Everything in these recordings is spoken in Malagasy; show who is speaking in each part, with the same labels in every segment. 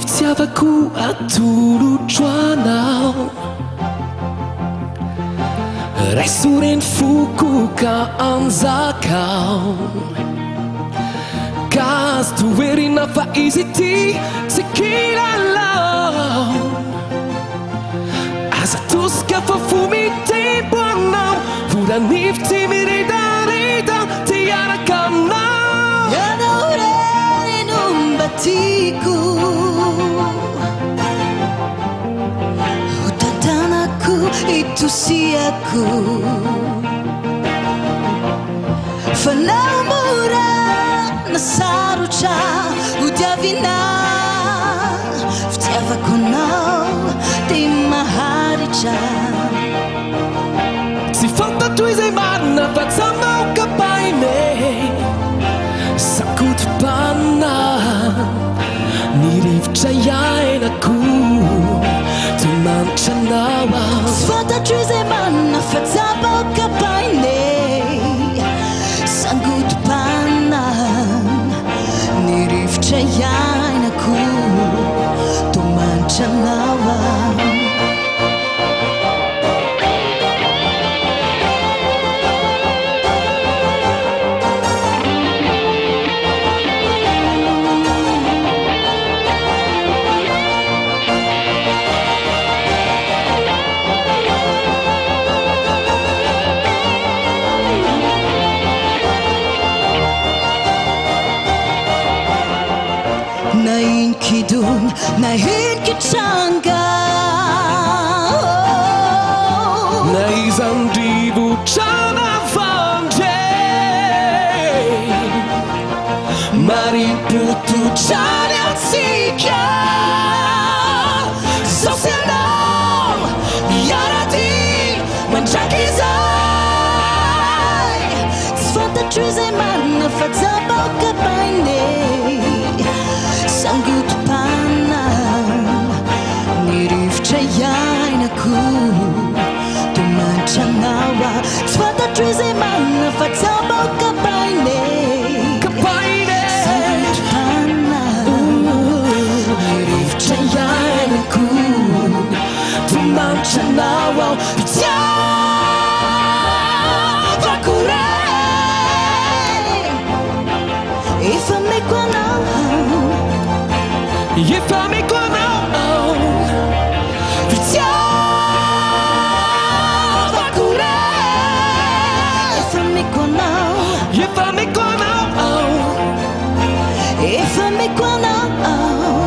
Speaker 1: Fitiavako atolotro anao raisoreny foko ka anjakao ka azo toerina fa izy ty tsy kilalao aza tosika fa fo mitempo anao volanivy tsy miredareda ty araka aminao
Speaker 2: ianao reny no mba tiako ho tantanako itosiako fa nao mora nasarotra ho diavina fitiavako anao dia maharitra
Speaker 1: tsy fantatro izay marina fa tsamao kapaine sakotom-panina ny rivotra iainako tomanitra anao aho
Speaker 2: tsy fantatro izay marina fa tsamao kapaine sangotom-panina ny rivotra iainako tomanitra anao aho kidong nahin kichanga
Speaker 1: na isang rivotra na vangge maripututrany atsika sosianao miarady mandraky izay
Speaker 2: tsy fantatro izay marina fa tsabaka baine sangotom-panina ny rivotra iainako tomanitra anao aho tsy fantatro izay marina fa tsabaka baine sangotom-panina ny rivotra iainako
Speaker 1: tomanitra anao aho
Speaker 2: fitiavako reny efa meko anao
Speaker 1: if I make one out
Speaker 2: Fitiavako reny efa meko anao
Speaker 1: if I make one out
Speaker 2: efa meko anao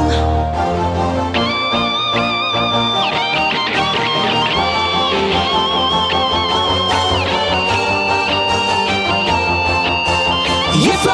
Speaker 1: if I